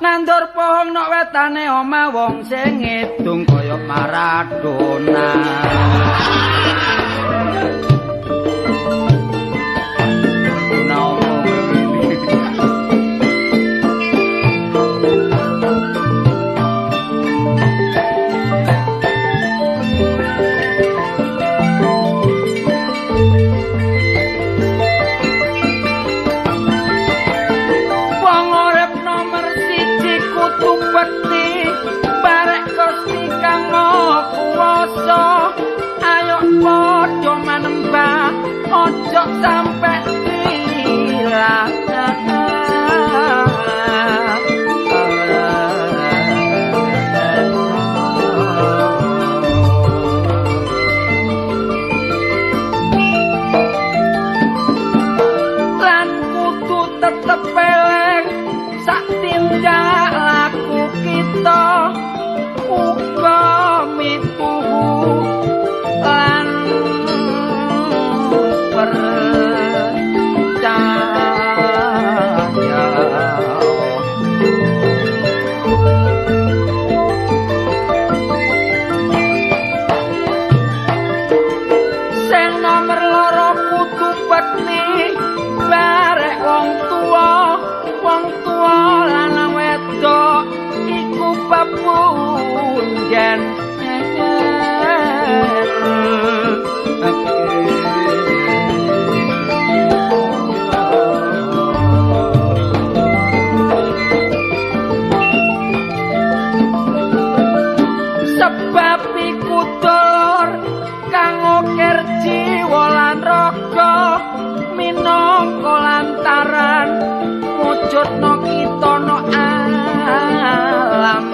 Nandur pohon nok wetane omah wong sing ngedung kaya Maradona. Ayo padha manembah ojo sampe ilang. Lan kudu tetep eling sak tindak laku kita uga mituhu lan percaya. Sing nomer loro kudu bekti barek wong tuwa lan wedok iku pepundhen. Sebab iku dulur kang ngukir jiwa lan raga minangka lantaran wujudna kita no alam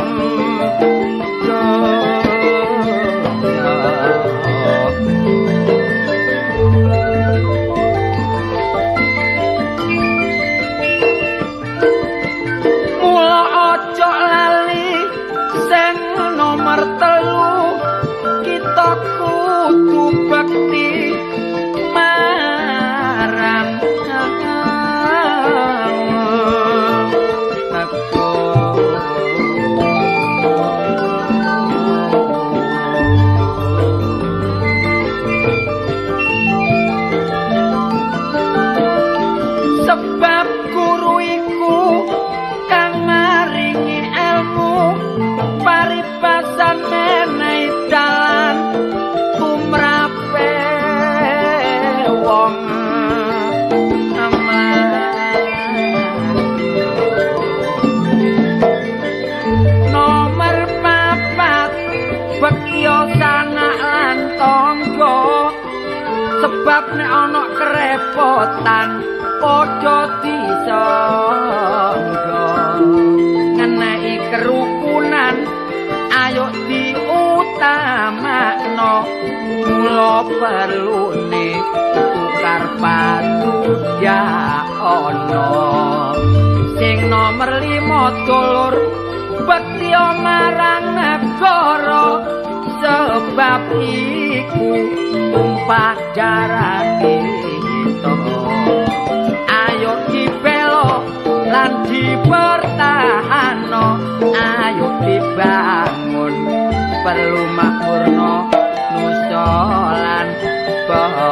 mula ojo lali sing nomor 3 kita kudu bekti marang sebab guru iku kang maringi ilmu paribasan menehi dalan tumrape wong nomor 4 bekya sanak lan tangga sebab nek ana kerepotan padha disangga ngeneki kerukunan ayo diutamakno mula perlune tukar padudya ana sing nomor 5 dulur bekti marang negara sebab iku tumpah darah kita ayo dibela lan dipertahanno ayo lumakmurna nusa lan bangsa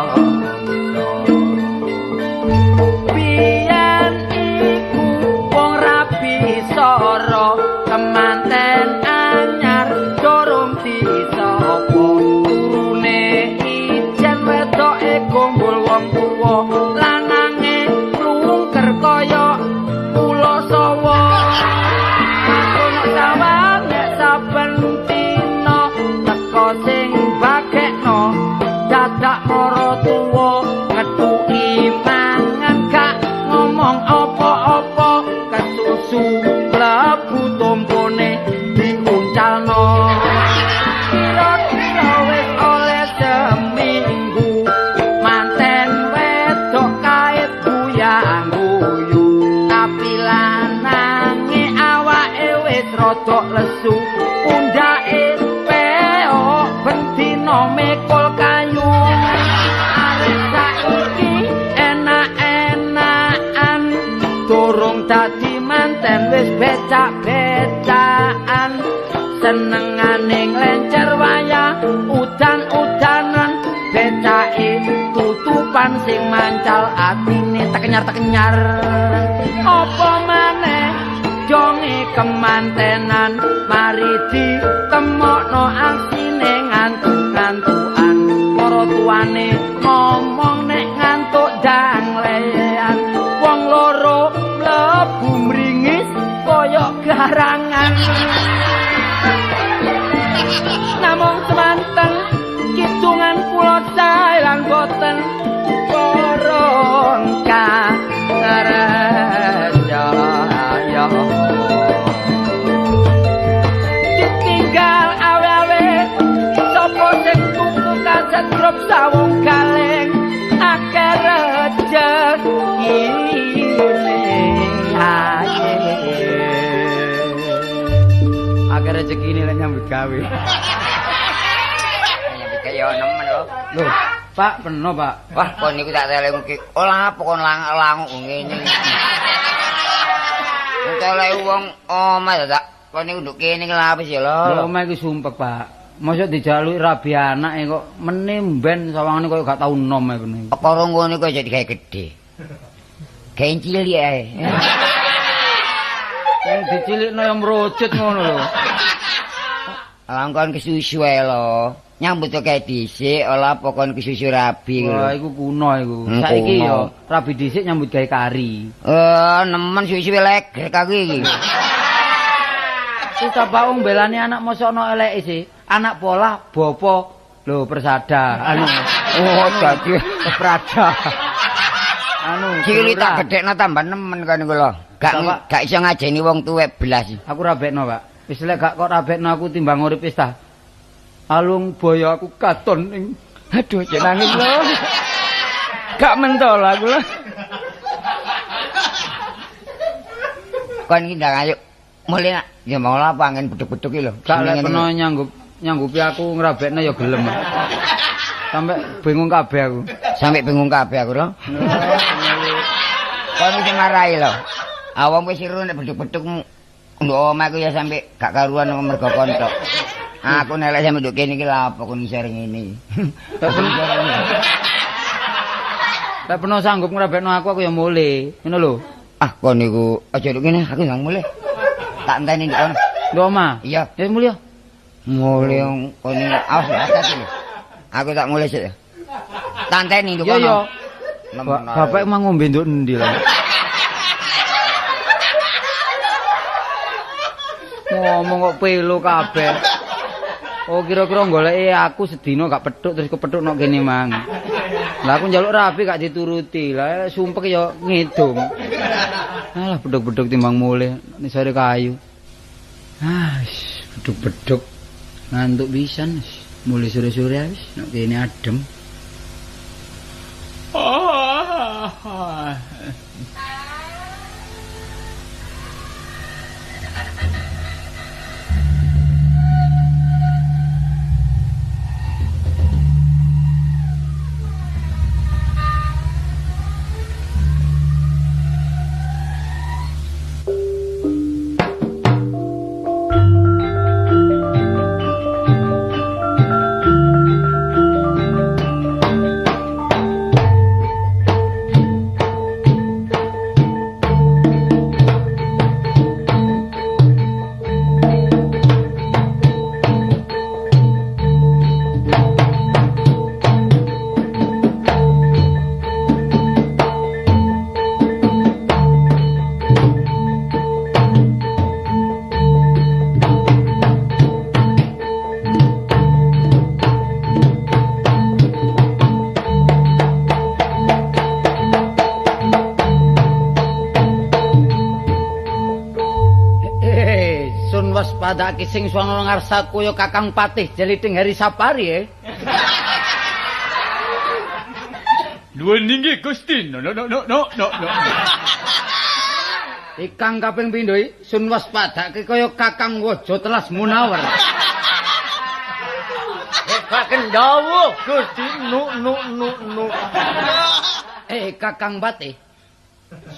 biyen iku wong rabi sara kemanten anyar dorong disapa turune ijen wedoke gombol wong tuwa lanange lungker kaya ula sawa ono sawang nek saben dina teko sing bagekno dadak mara tuwa ngethuki mangan gak ngomong apa-apa kesusu mlebu tompone diuncalno kira-kira wis oleh seminggu manten wedok kait buyang guyu tapi lanange awake wis rada lesu pundake peok bendina mekul kayu arep saiki enak-enakan durung dadi manten wis becak-becakan senengane nglencer wayah udan-udanan becake tutupan sing mancal atine tekenyar-tekenyar apa maneh jonge kemantenan mari ditemokno aksine ngantuk-ngantukan para tuane ngomong nek ngantuk danglean wong loro mlebu mringis kaya garangan namung semanten kidungan kula sae lan boten koron karaja ya ditinggal awe-awe sapa sing tuku kaset grup sawung kaleng akeh rejeki akeh rezekine lek nyambut gawe nyambut gawe nemen lho lho Pak peno Pak wah kon niku tak teleng iki olah apa kon languk ngene telek wong omah tak kon niku nduk kene kelapis ya lho omah iki sumpek Pak mosok dijaluki rabi anake kok menimben sawangane koyo gak tau nom ae kene apa rongone kok jadi gawe gedhe gawe cilik ae dicilikno yo mrucut ngono lho. Langkon kesusu ae lho. Nyambut kok kae dhisik olah pokon kesusu rabi. Wah, iku kuno iku. Saiki yo rabi dhisik nyambut gawe kari. Nemen suwi leger kaki iki. Wis ta baung belani anak mosok ono eleke sih. Anak pola bopo lho persada. Anu. Oh, dadi prada. Anu cilik tak gedhekno tambah nemen kan iku lho. Gak iso ngajeni wong tuwek blas. Aku rabekno, Pak. Wis lek gak kok rabekno aku timbang urip wis ta. Alung boyo aku katon ning aduh jenenge lho. Gak mentol aku lho. Kon iki ndang ayo. Mulih nak ya mau lah pangen beduk-beduk iki lho. Gak lek peno nyanggupi aku ngrabekno ya gelem. Sampai bingung kabeh aku. Sampai bingung kabeh aku lho. Kon iki marahi lho. Awang wis iru nek beduk-beduk nduk omahku ya sampe gak karuan mergo kontok. Aku nek lek sampe nduk kene iki lha apa kon iso ngene. Lek peno sanggup ngrabekno aku ya mulih. Ngono lho. Ah kon niku aja nduk kene aku nang mulih. Tak enteni nduk kono. Nduk omah. Iya. Ya mulih. Mulih kon awas hati-hati lho. Aku tak mulih sik. Tak enteni nduk kono. Iya yo. Bapak emang ngombe nduk endi lho. Ngomong kok pelo kabeh. Oh kira-kira goleki aku sedina gak petuk terus kepethuk nok kene mang. Lah aku njaluk rapi gak dituruti. Lah sumpek ya ngedung. Alah beduk-beduk timbang mulih ning sore kayu. Ah, beduk-beduk ngantuk pisan wis. Mulih sore-sore wis nok kene adem. Sun waspadake sing swana ngarsaku ya Kakang Patih Jeliting Hari Sapari Nuwun inggih Gusti. No. Ikang kaping pindho sun waspadake kaya Kakang Waja Telas Munawar. Kakang dawuh Gusti nu. Kakang Patih.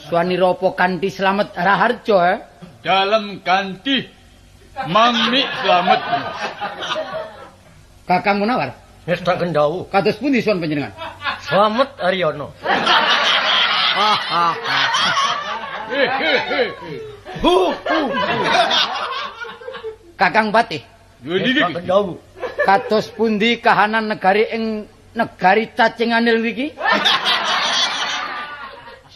Swanira apa kanthi slamet raharja Dalam kanthi Mami slamet. Kakang Munawar. Wis tak kendhawu. Kados pundi suwan panjenengan? Slamet Haryono. Kakang Patih. Wis tak kendhawu. Kados pundi kahanan negari ing negari Cacing Anil niki?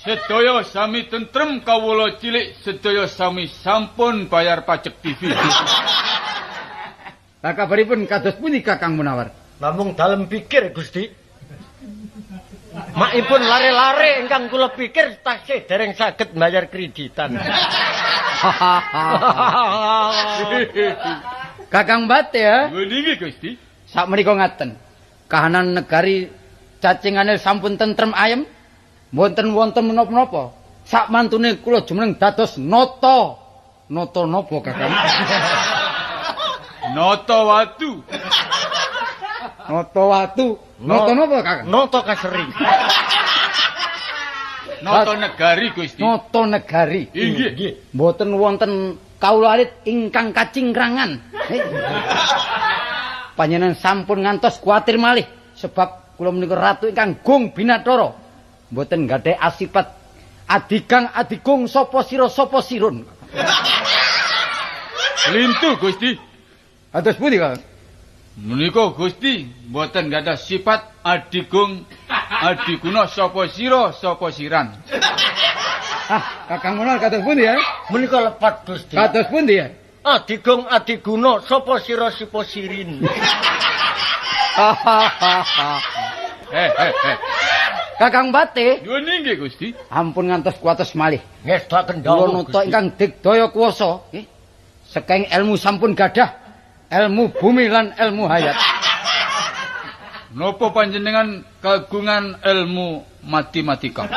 Sedaya sami tentrem kawula cilik sedaya sami sampun bayar pajak TV. Lah kabaripun kados pundi Kakang Munawar? Namung dalem pikir Gusti. Makipun lare-lare ingkang kula pikir taksih dereng saged mbayar kreditan. Kakang Patih ya. Nggih Gusti. Sakmenika ngaten. Kahanan negari Cacing Anil sampun tentrem ayem. Mboten wonten menapa-menapa. Sak mantune kula jumeneng dados nata. Nata napa, Kakang? Nata watu. Nata watu. Nata napa, Kakang? Nata kaseri. Nata negari Gusti. Nata negari. Inggih. Mboten wonten kawula alit ingkang kacingkrangan. Panjenengan sampun ngantos kuwatir malih sebab kula menika ratu ingkang Gung Binathara. Mboten gadhah asipat adigang adigung sapa sira sirun. Lintu Gusti. Atus pundi, Kang? Menika Gusti mboten gadah sifat adigung adiguna sapa sira sapa siran. Kakang Munawar kados pundi ya? Menika lepat Gusti. Kados pundi ya? Adigung adiguna sapa sira sapa sirin. Kakang Patih. Nuwun inggih Gusti. Ampun ngantos kuwatos malih. Nggih tak Kula kendhawu nata Gusti. ingkang digdaya kuwasa, nggih. Saking ilmu sampun gadah, ilmu bumi lan ilmu hayat. Napa panjenengan kagungan ilmu matematika?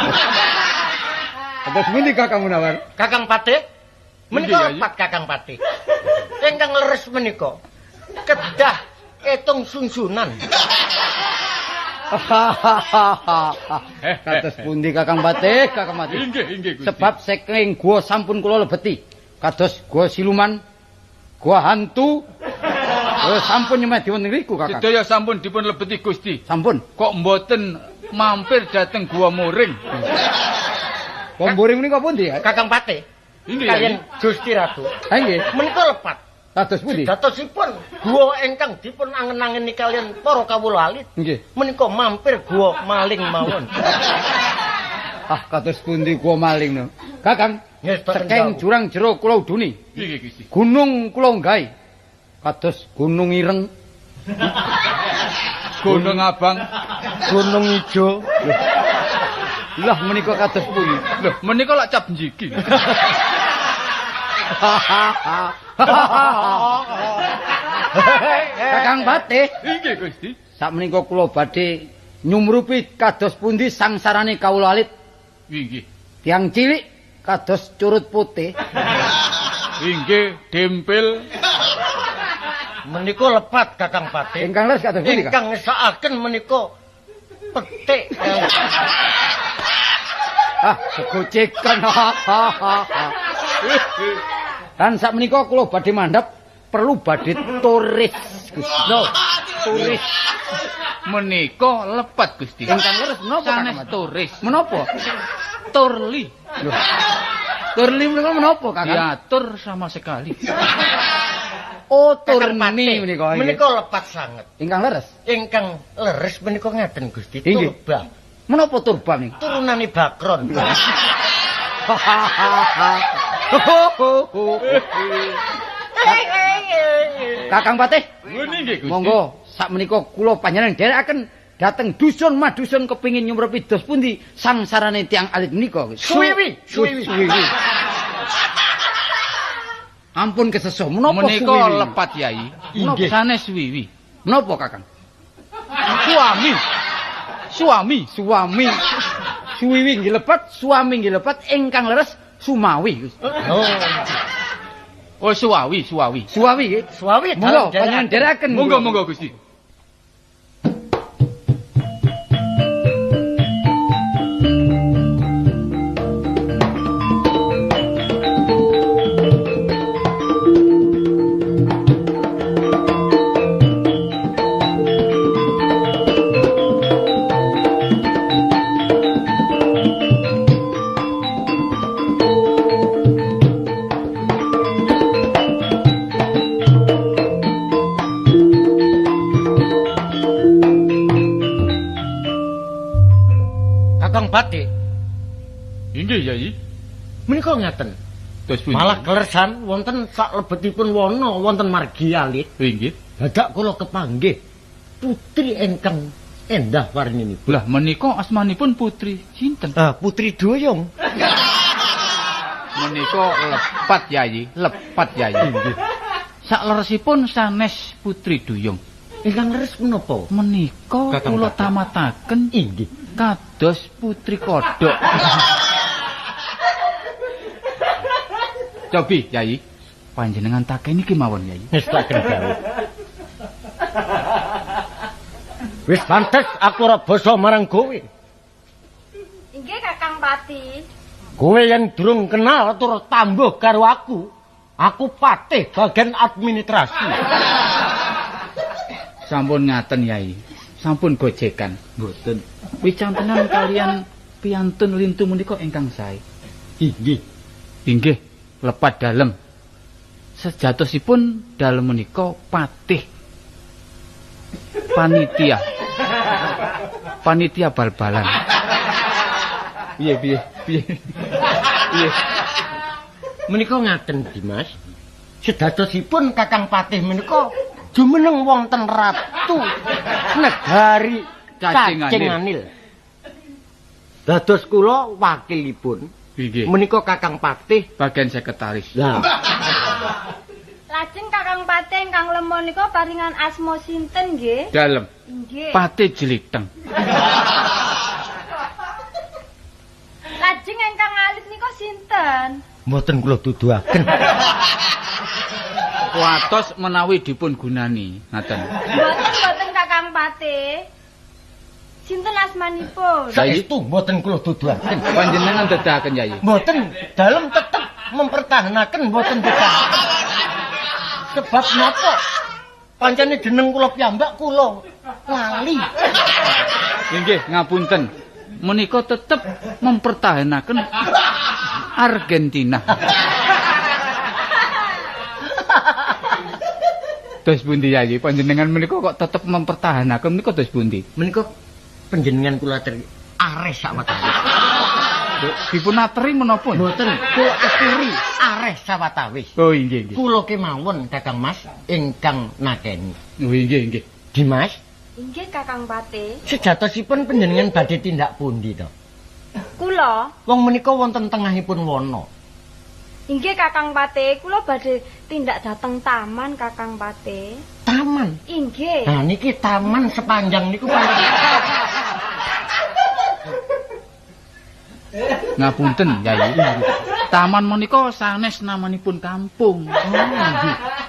Kados pundi Kakang Munawar? Kakang Patih. Menika Nggih, lepat Kakang Patih. Ingkang leres menika kedah etung sungsunan. Kados pundi Kakang Patih, Kakang Patih. Inggih Gusti. Sebab saking gua sampun kula lebeti. Kados gua siluman, gua hantu. Sampun nyemedi wonten ngriku, Kakang. Sedaya sampun dipun lebeti Gusti. Sampun. Kok mboten mampir dateng Gua Moring? Gua Moring menika pundi ya? Kakang Patih. Inggih. Kaliyan Gusti Ratu. Ha nggih. Menika lepat. Kados pundi? Datosipun guwa ingkang dipun angen-angeni kalian para kawula alit. Nggih. Menika mampir guwa maling mawon. Kados pundi gua maling no. Kakang, Nggih, saking jurang jero kula uduni. Nggih Gusti. Gunung kula nggahi. Kados Gunung Ireng, Gunung Abang. Gunung Ijo. Lah menika kados pundi? Loh, menika lak cap njiki. Kakang Patih, Inggih Gusti. sakmenika kula badhe nyumrupi kados pundi sangsarane kawula alit. Inggih. Tiang cilik kados curut putih. Inggih dempil. Menika lepat Kakang Patih. Ingkang leres kados pundi, Kang? Ingkang ngesakaken menika petik. Segoceken. Lan sakmenika kula badhe mandhap perlu badhe turis. Gusti. Turis. Menika lepat Gusti. Ingkang leres menapa, Kakang? Sanes turis. Menapa? Turli. Turli menika menapa, Kakang? Diatur sama sekali. Oh, Kakang turni Patih. menika. Menika lepat sanget. Ingkang leres. Ingkang leres menika ngaten Gusti. Inggih. Turba. Menapa turba niku? Turunane Bakron. Kakang Patih, Nuwun inggih Gusti. monggo sakmenika kula panjenengan dherekaken dhateng dusun madusun kepingin nyumrupi dos pundi sangsarane tiang alit menika. Suwiwi. Suwiwi. Ampun keseso, menapa Menika suwiwi? lepat Yai. Inggih. Sanes wiwi. Menapa Kakang? Suami. Suami. Suami. Suwiwi nggih lepat, suami nggih lepat, ingkang leres Sumawi. Oh suwawi. Suwawi nggih. Suami Monggo panjenengan dherekaken. Monggo Gusti. Kakang Pati, Inggih Yai. menika ngaten. Terus pundi? Malah kleresan wonten saklebetipun wana wonten margi alit. Inggih. Dadak kula kepanggih putri ingkang endah warninipun. Lah menika asmanipun putri sinten? Putri Duyung. Menika lepat Yai, lepat Yai. Sakleresipun sanes Putri Duyung. Ingkang leres menapa? Menika Kakang kula Kakang. tamataken Inggih. kados Putri Kodok. Cobi Yai, panjenengan takeni kemawon Yai. Wis tak kendhawuh. Wis pantes aku ora basa marang kowe. Inggih Kakang Pati. Kowe yen durung kenal tur tambuh karo aku patih bagian administrasi. Sampun ngaten Yai. Sampun gojekan. Mboten. Wicantenan kalian piantun lintu menika ingkang sae. Inggih. Inggih, lepat dalem. Sejatosipun dalem menika patih panitia. Panitia bal-balan. Piye. Menika ngaten Dimas. Sedadosipun Kakang Patih menika jumeneng wonten ratu negari Cacing Cacing Anil. Dados kula wakilipun. Inggih. Menika Kakang Patih. Bagian sekretaris. Lah, Lajeng Kakang Pati ingkang lemon nika paringan asma sinten nggih? Dalem. Inggih. Patih Jeliteng. Lajeng ingkang alit nika sinten? mboten kula tuduhaken. Kuatos menawi dipun gunani. Ngaten. Mboten Kakang Pati. Sinten asmanipun? Saestu mboten kula tuduhaken. Panjenengan dedahaken Yai. Mboten dalem tetep mempertahankan mboten dedahaken. Sebab napa? Pancene jeneng kula piyambak kula lali. Inggih, ngapunten. Menika tetep mempertahankan Argentina. Terus pundi Yai? Panjenengan menika kok tetep mempertahankan menika terus pundi? Menika panjenengan kula aturi areh sawetawis. Dipun aturi menapa? Mboten kula aturi areh sawetawis. Oh inggih. Kula kemawon Kakang Mas ingkang nakeni. Oh inggih. Dimas, Inggih Kakang Pati. sejatosipun panjenengan badhe tindak pundi to? Kula, Wong menika wonten tengahipun wana. inggih Kakang Pati, kula badhe tindak dhateng taman Kakang Pati. Taman. Inggih. Nah niki taman sepanjang niku panjenengan. Ngapunten Yai. Taman menika sanes namanipun kampung.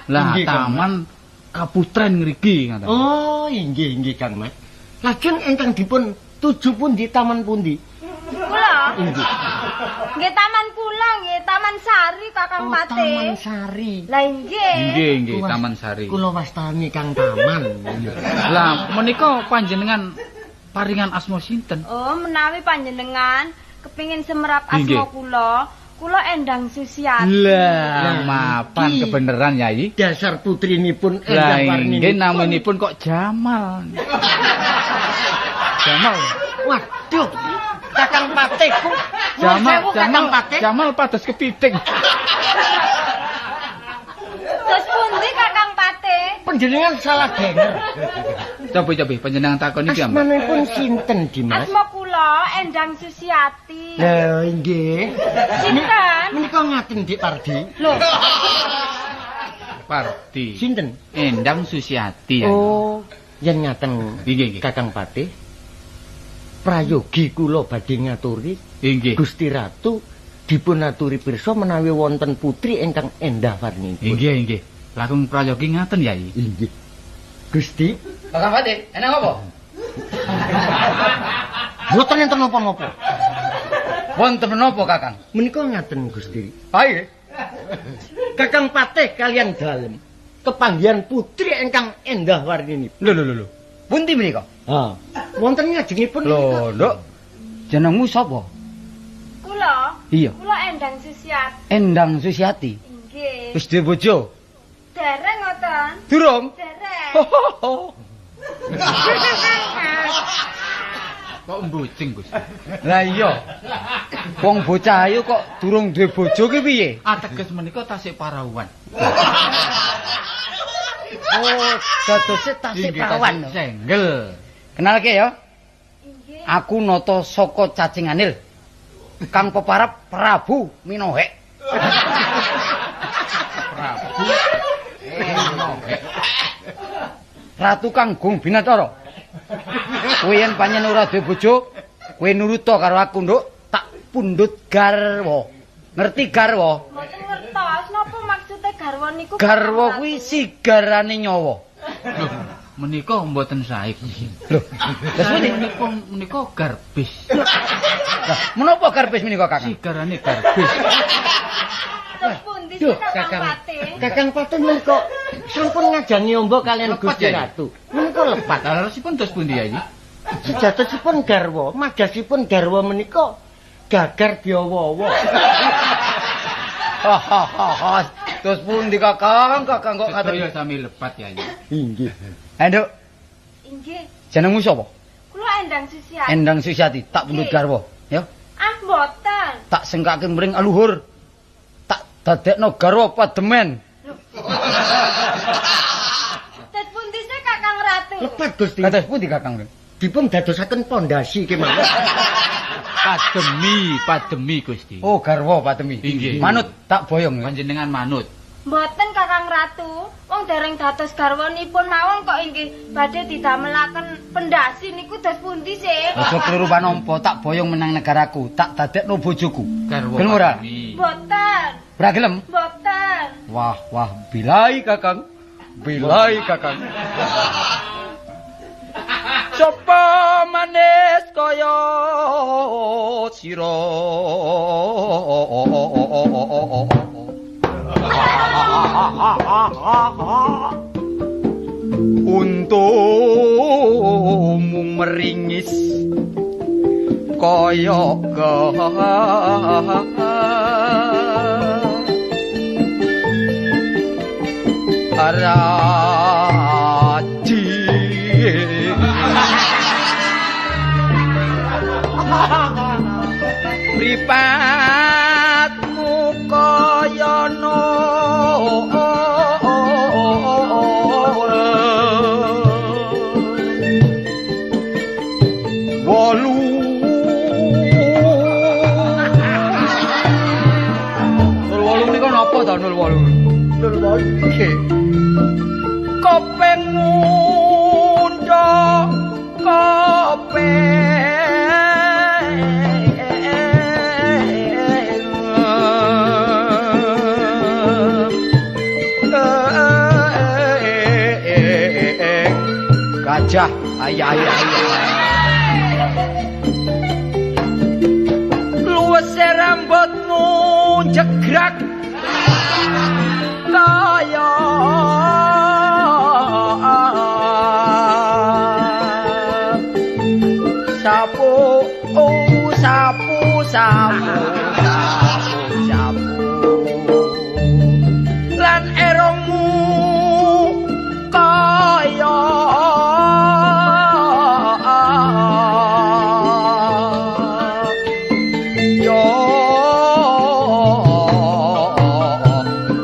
Lah Inggih, Kang taman Kaputren ngriki ngaten. Oh, inggih Kang Mas. Lajeng ingkang dipun tuju pundi taman pundi? Kula, Inggih. nggih taman kula nggih, Taman Sari Kakang Pati. Taman Sari. Lah inggih. Inggih, Kula- Taman Sari. Kula wastani Kang Taman. Lah menika panjenengan paringan asma sinten? Oh, menawi panjenengan kepingin semerap Inggih. asma kula Endang Susiati. Lah mapan Iki. kebenaran Yai. Dasar putrinipun Lah endah inggih warninipun. namanipun kok Jamal. Jamal. Waduh. Kakang Patiku. Kakang Patih. Jamal pados kepiting. Terus pundi Kakang Pati? Panjenengan salah denger. Coba panjenengan takoni iki ambak. Asmanipun sinten, Dimas? Asma kula Endang Susiati. Lah inggih. Sinten? Menika ngaten Dik Pardi. Lho, Parti. Sinten? Endang Susiati. Yai. Oh, yen ngaten Nggih, nggih. Kakang Patih. Prayogi kula badhe ngaturi Nggih. Gusti Ratu dipun aturi pirsa menawi wonten putri ingkang endah warninipun. Nggih, nggih. Langkung prayogi ngaten, Yai. Inggih. Gusti, Kakang Patih, enak apa? boten enten napa-napa. Wonten menapa, Kakang? Menika ngaten Gusti. Ayo. Kakang Patih kalian dalem kepanggihan putri ingkang endah warninipun. Lho. Pundi menika? Ha, wonten ngajengipun Lho, Nduk. Jenengmu sapa? Kula. Iya. Kula Endang Susiat. Endang Susiati. Inggih. Wis duwe bojo? Dereng ngoten. Durung? Dereng. Kok mbucing, Gus? Lah iya. Wong bocah ayu kok durung duwe bojo ki piye? Ateges menika tasik parawan. Oh, dadose tasik Inggih, perawan. tasik senggel. Kenalke ya. Inggih. Aku Nata saka Cacing Anil. Kang peparep Prabu Minohek. Prabu. Ratu Kanggung Binathara. Kowe yen panjen ora duwe bojo, kowe nuruta karo aku, Nduk. Tak pundhut garwa. Ngerti garwa? Mboten ngertos napa maksude garwa niku. Garwa kuwi sigarane nyawa. Loh, menika mboten sae. Lho, terus pundi? Menika garbis. Lah, menapa garbis menika, Kakang? Sigarane garbis. Terus pundi Duh, sih Kakang Kakang. Patih? Kakang Patih menika sampun ngajangi ombo kalian Lepat, Gusti Yai. Ratu. Menika lepat. Larasipun terus pundi, Yai? Sejatosipun garwa, magasipun garwa menika gagar diawa-awa. Hahaha. Terus pundi, Kakang? Kakang kok Sedaya ngaten. sami lepat, Yai. Inggih. Nduk, Inggih. jenengmu sapa? Kula Endang Susiat. Endang Susiati, tak pundhut garwa, ya. Ah, mboten. Tak sengkake mring aluhur. Tak dadekno garwa pademen. Terus pundi sih Kakang Ratu? Lepat Gusti. Kados pundi, Kakang? Dipun dadosaken pondasi kemawon. Pademi Gusti. Oh, garwa pademi. Inggih. Manut tak boyong. Panjenengan manut. Mboten Kakang Ratu. Wong dereng dados garwanipun mawon kok inggih badhe didamelaken pendasi niku dos pundi sih? Aja kleru panompo, tak boyong menang negaraku, tak dadekno bojoku. Garwa Gelem ora? pademi. Mboten. Ora gelem? Mboten. Wah, bilai, Kakang. Bilai, Kakang. Sopo manis kaya sira. Untumu meringis kaya araji mripatmu kaya wolu niku napa to 08? 08 nggih. Kopeng mundha gajah ayah luwes rambutmu jegrak kaya sapu lan erongmu kaya yo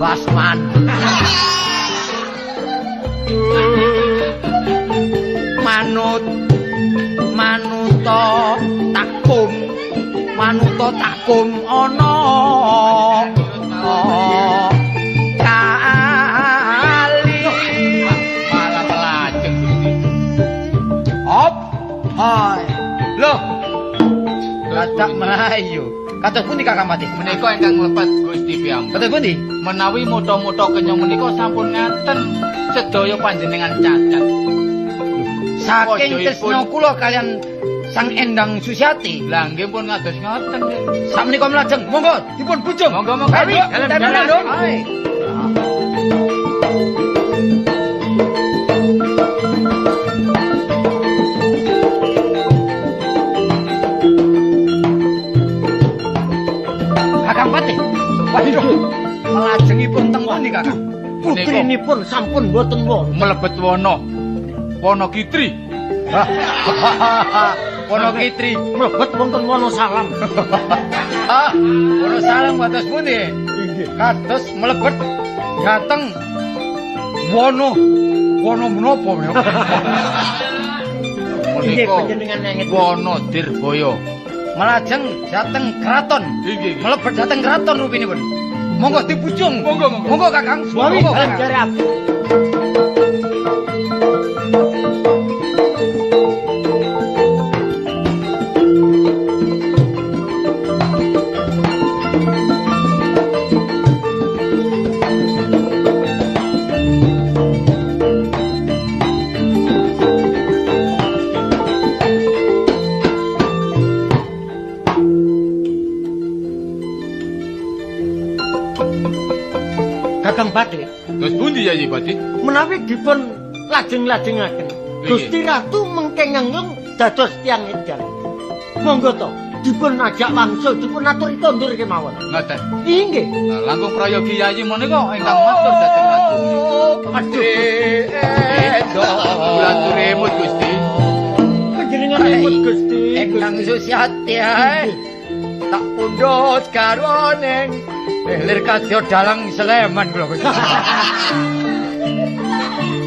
Basman manuta takum ana dadak melayu. Kados pundi Kakang Patih? Menika ingkang mlebet Gusti piyambak. Kados pundi? Menawi moto-moto kenyang menika sampun ngaten sedaya panjenengan cacat. Saking Pojoipun. tresna kula kalian Sang Endang Susiati. Lah nggih pun ngados ngoten nggih. Sakmenika mlajeng, monggo dipun bujung. Monggo-monggo. Ayo, dalan dong. Kakang Patih. Waduh. Melajengipun teng pundi, Kakang? Putrinipun sampun boten wonten. Mlebet wana kitri. Wonokitri. Mlebet wonten Wonosalam. Wonosalam kados pundi? Kados mlebet dhateng Wono menapa menika? Inggih Menika panjenengan nengit. wana Dirboyo. Melajeng dhateng kraton. Inggih. Mlebet dhateng kraton rupinipun. Monggo dipujung. Monggo, monggo. Monggo Kakang. Suami Monggo, dalam Kakang. jare abdi. Kakang Patih, Terus pundi ya Patih? menawi dipun lajeng-lajengaken Gusti Ratu mengke ngengung dados tiyang edan. Monggo to, dipun ajak wangsul, dipun aturi kondur kemawon. Ngoten. Inggih. Nah, langkung prayogi yayi menika ingkang matur dhateng ratu. Kula atur emut Gusti. Panjenengan nyebut Gusti. Endang Susiati ae. Tak pundhut garwane. Lir kadya dalang Sleman kula Gusti.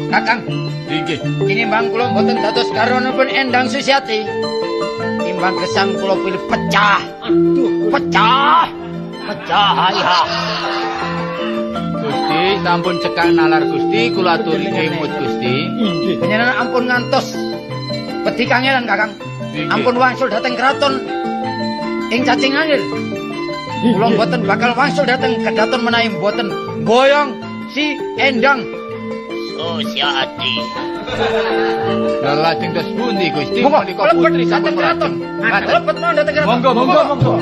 Kakang, Inggih. tinimbang kula mboten dados garwanipun Endang Susiati. Timbang gesang kula pilih pecah. Aduh, Pecah. Pecah ya. Gusti sampun cekak nalar Gusti kula aturi emut Gusti. inggih. Panjenengan ampun ngantos wedi kangelan Kakang. Inggih. Ampun wangsul dhateng kraton ing cacing angin. Kula mboten bakal wangsul dhateng kedaton menawi mboten boyong si Endang Susiati. Lah lajeng terus pundi Gusti? Monggo Menika mlebet putri dhateng sampun kraton. lajeng. Mlebet mawon dhateng kraton. Monggo, monggo.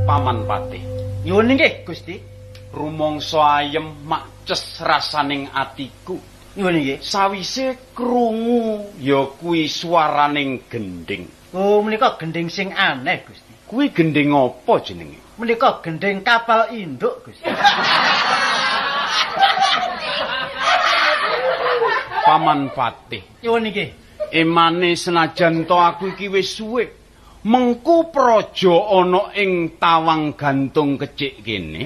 Paman Patih, Nyuwun nggih, Gusti. rumangsa ayem makces rasaning atiku. Nyuwun nggih. Sawise krungu ya kuwi swaraning gending. Oh, menika gending sing aneh, Gusti. Kuwi gending apa jenenge? Menika gending kapal induk, Gusti. Paman Patih, Nyuwun nggih. emane senajan to aku iki wis suwe mengku praja ana ing tawang gantung kecik kene.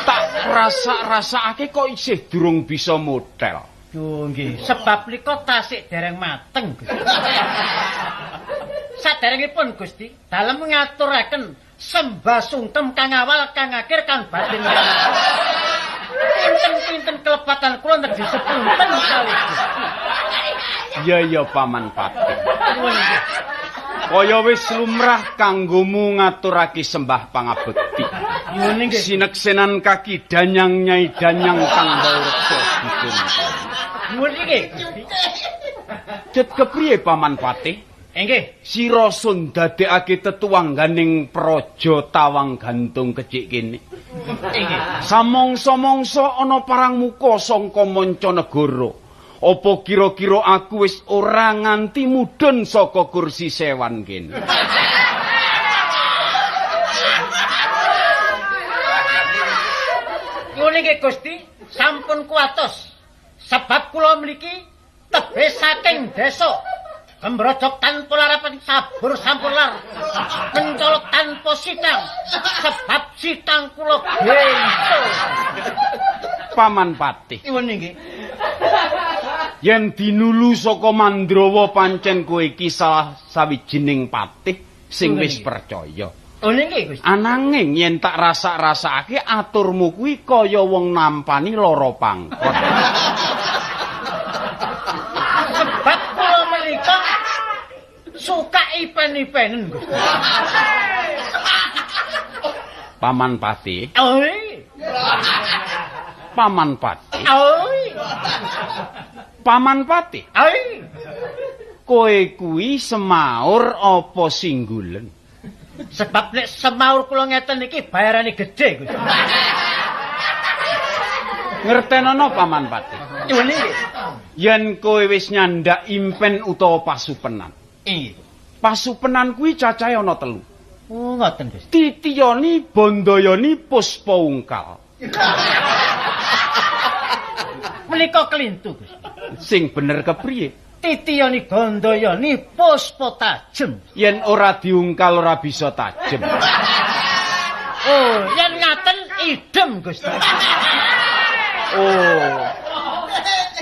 Tak rasa-rasakake kok isih durung bisa model. Yo nggih, sebab menika tasik dereng mateng, Gusti. Saderengipun Gusti, dalem ngaturaken sembah sungkem kang awal, kang akhir, kang batin. Pinten-pinten kelepatan kula nedhi sepunten kali Gusti. Ya Paman Patih. Nyuwun nggih. Kaya wis lumrah kanggomu ngaturake sembah pangabekti. Nyuwun nggih. Sineksenan kaki danyang nyai danyang kang baureksa dipun. Nyuwun nggih, Gusti. Jet kepriye Paman Patih? Nggih. Sira sun dadekake tetuwangganing praja tawang gantung kecik kene. Nggih. Samangsa-mangsa ana parang muka sangka manca negara. Apa kira-kira aku wis ora nganti mudhun saka kursi sewan kene? nggih Gusti, sampun kuatos. Sebab kula mriki tebih saking desa Gembrojok tanpa larapan sabur sampun lar. Mencolok tanpa sitang. Sebab sitang kula bento. Paman Patih. Iwun nggih. Yen dinulu saka Mandrawa pancen kowe iki salah sawijining patih sing wis percaya. Oh nggih Gusti. Ananging yen tak rasa-rasake aturmu kuwi kaya wong nampani lara pangkon. Sebab kula menika suka ipen-ipenen Gusti. Paman Patih. Oi. Paman Patih. Oi. Paman Patih. Oi. Kowe kuwi semaur apa singgulen? Sebab nek semaur kula ngeten iki bayarane gedhe Gusti. Ngertenono Paman Patih. Iwun nggih. Yen kowe wis nyandak impen utawa pasupenan. Nggih. Pasupenan kuwi cacahe ana 3. Oh ngoten Gusti. Titiyani, Bandayani, Puspaungkal. Menika kelintu Gusti. Sing bener kepriye? Titiyani Gandayani Puspa tajem. Yen ora diungkal ora bisa tajem. Oh, yen ngaten idem Gusti. Oh.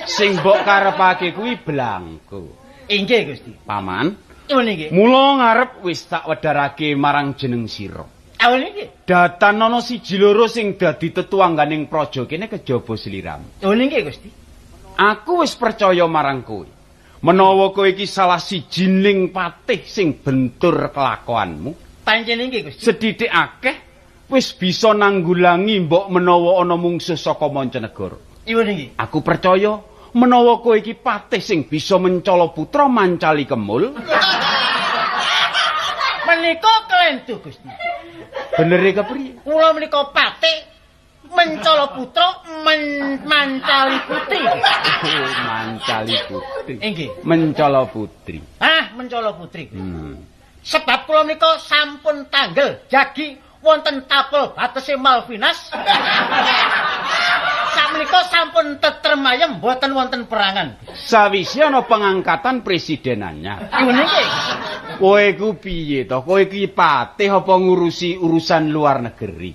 Sing mbok karepake kuwi blangko. Inggih Gusti. Paman, Iwun nggih. mula ngarep wis tak wedharake marang jeneng sira. Awon nggih. Datan ana siji loro sing dadi tetuangganing praja kene kejaba sliram. Iwun nggih Gusti. Aku wis percaya marang kowe. Menawa kowe iki salah sijining patih sing bentur kelakuanmu, Pancen nggih Gusti. sedidik akeh wis bisa nanggulangi mbok menawa ana mungsuh saka mancanegara. Iwun nggih. Aku percaya menawa kowe iki patih sing bisa mencala putra mancali kemul. Menika kelentu Gusti. Bener e kepriye? Kula menika patih mencala putra mancali putri. Oh, mancali putri. Nggih. Mencala putri. Ah, mencala putri. Sebab kula menika sampun tanggel jagi wonten tapel batese Malvinas. Sakmenika sampun tetrem ayem mboten wonten perangan. Sawise ana pengangkatan presidenannya. Iwun nggih. Kowe ku piye to? Kowe iki patih apa ngurusi urusan luar negeri?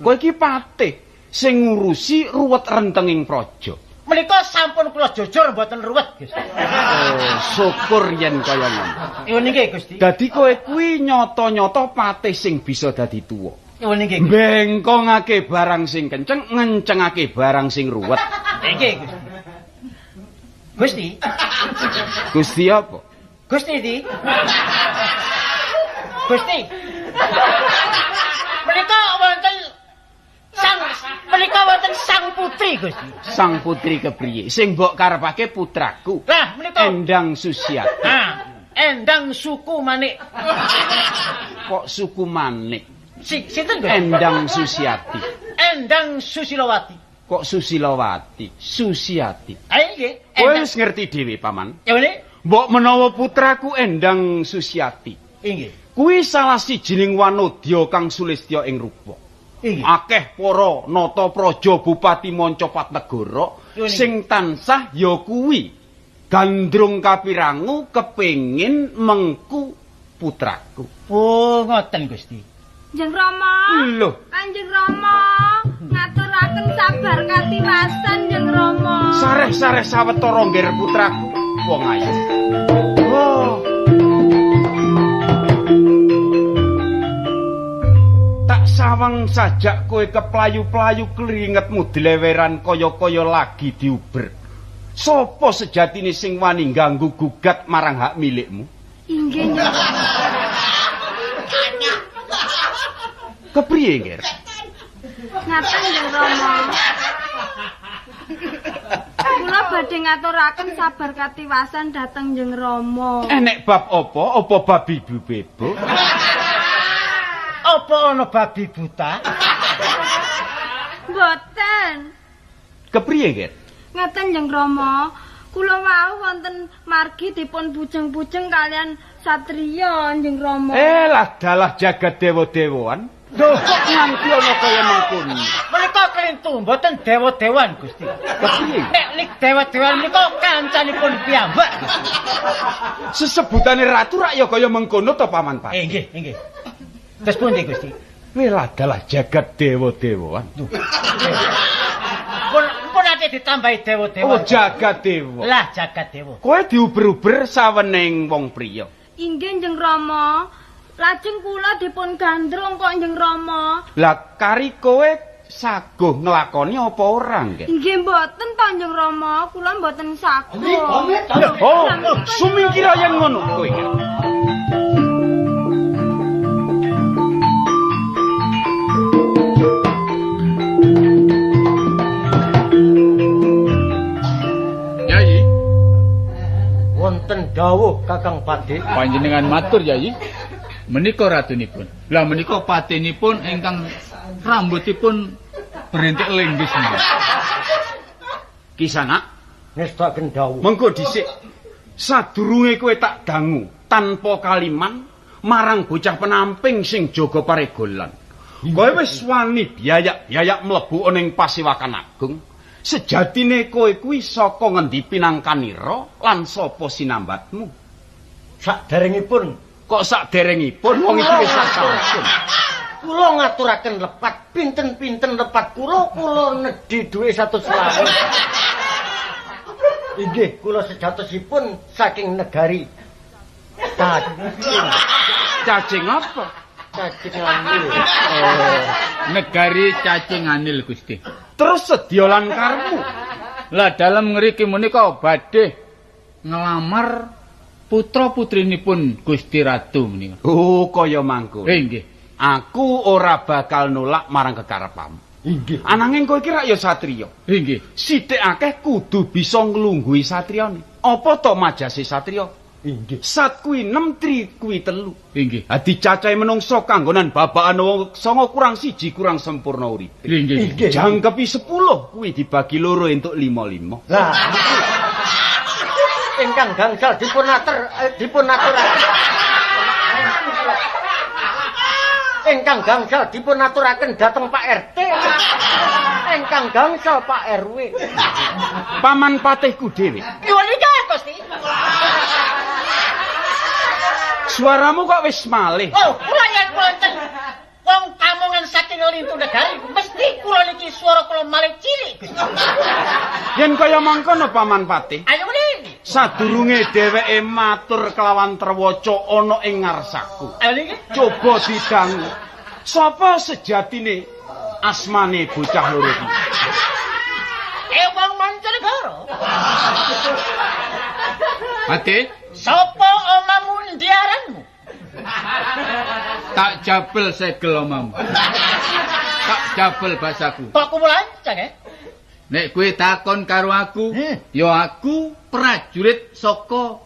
Kowe iki patih sing ngurusi ruwet rentenging praja. Menika sampun kula jujur mboten ruwet, Gusti. Oh, syukur yen kaya ngono. Iwun nggih, Gusti. Dadi kowe kuwi nyata-nyata patih sing bisa dadi tuwa. Iwun nggih, Gusti. Bengkongake barang sing kenceng, ngencengake barang sing ruwet. Nggih, Gusti. Gusti. Gusti apa? Gusti di. Gusti. Menika wonten sang putri, Gusti. Sang putri kepriye? Sing mbok karepake putraku. Lah, menika Endang Susiati. Endang suku Manik. Kok suku Manik? Sinten, Gusti? Endang Susiati. Endang Susilowati. Kok Susilowati? Susiati. Ayo nggih. Kowe wis ngerti dhewe, Paman. Ya ngene. Mbok menawa putraku Endang Susiati. Nggih. Kuwi salah sijining wanodya kang sulistya ing rupa. Nggih. Akeh para nata praja bupati manca patnegara sing tansah ya kuwi gandrung kapirangu kepengin mengku putraku. Oh, ngoten, Gusti. Jeng Rama. Lho, Kanjeng Rama, ngaturaken sabar katiwasan Jeng Rama. sareh-sareh sawetara ngger putraku. Wong ayu. Oh. Tak sawang sajak kowe keplayu-playu keringetmu dileweran kaya-kaya lagi diuber. Sopo sejatine sing wani ganggu gugat marang hak milikmu? Inggih, Jeng Rama. Kepriye, Nger? Ngaten Jeng Rama. Kula badhe ngaturaken sabar katiwasan dhateng Jeng Rama. Enek bab apa? Apa bab ibu bebo? Apa ana babi buta? Mboten. Kepriye, Nger? Ngaten Jeng Rama. Kula wau wonten margi dipun bujeng-bujeng kalian satriya Jeng Rama. Lah dalah jagat dewa-dewaan. Lho kok nganti ana kaya mangkono? Menika kelintu mboten dewa-dewan Gusti. Kepiye? Nek lik dewa-dewan menika kancanipun piyambak. Sesebutane ratu rak ya kaya mengkono to Paman Pati. Nggih, nggih. Terus pundi Gusti? Kowe adalah jagat dewa-dewan. Pun ate ditambahi dewa-dewa. Oh jagat dewa. Lah jagat dewa. Kowe diuber-uber sawening wong priya. Inggih Njeng Rama. Lajeng kula dipun gandrung kok Njeng Rama. Lah kari kowe saguh nglakoni apa ora nggih? Inggih mboten to Njeng Rama, kula mboten saguh. Oh, sumingkira yen ngono kowe. Yai, Wonten dawuh Kakang Pati. panjenengan matur Yai. Menika ratunipun. Lah menika patinipun ingkang rambutipun berintik linggis. Kisana, Ngestaken dawuh. mengko dhisik sadurunge kowe tak dangu tanpa kaliman marang bocah penamping sing jaga paregolan. Kowe wis wani biayak-biayak mlebu ning Pasiwakan Agung. Sejatine kowe kuwi saka ngendi pinangkanira lan sapa sinambatmu? Saderengipun Kok saderengipun wong iki wis sasampun. kula ngaturaken lepat pinten-pinten lepat kula nedhi dhuwit 100.000. Inggih, kula sejatosipun saking negari Cacing apa? Cacing Anil. Negari Cacing Anil Gusti. Terus sedya lan karepmu. Lah dalam ngriki menika badhe ngelamar putra putrinipun Gusti Ratu menika. Oh, kaya mangkono. Nggih. Aku ora bakal nolak marang kekarepmu. Inggih. Ananging kowe iki rak ya satriya. Nggih. Sithik akeh kudu bisa nglungguhi satriyane. Apa to majase satriya? Inggih. Sat kuwi 6, tri kuwi 3. Nggih. Adi cacahe menungsa kanggonan babakan wong 9 kurang 1 kurang sempurna urip. Nggih. Inggih. Jangkepi 10 kuwi dibagi loro entuk 5-5. Lah, ingkang gangsal dipunaturaken. Ingkang gangsal dipunaturaken dhateng Pak RT. Ingkang gangsal Pak RW. Paman patihku dhewe. Nyuwun ika Gusti. Suaramu kok wis malih. Oh, kula yen wonten wong pamungan saking lintu negari mesti kula niki swara kula malih cilik Gusti. Yen kaya mangkono Paman Patih, Ayo muni. sadurunge dheweke matur kelawan trewaca ana ing ngarsaku. Ayo niki. Coba didangu. Sapa sejatine asmane bocah loro iki? Wong Mancanegara. Ate, Sapa omamu endi aranmu? tak jabel segel omamu. Tak jabel basaku. Kok kumulancang Nek kowe takon karo aku, ya aku prajurit saka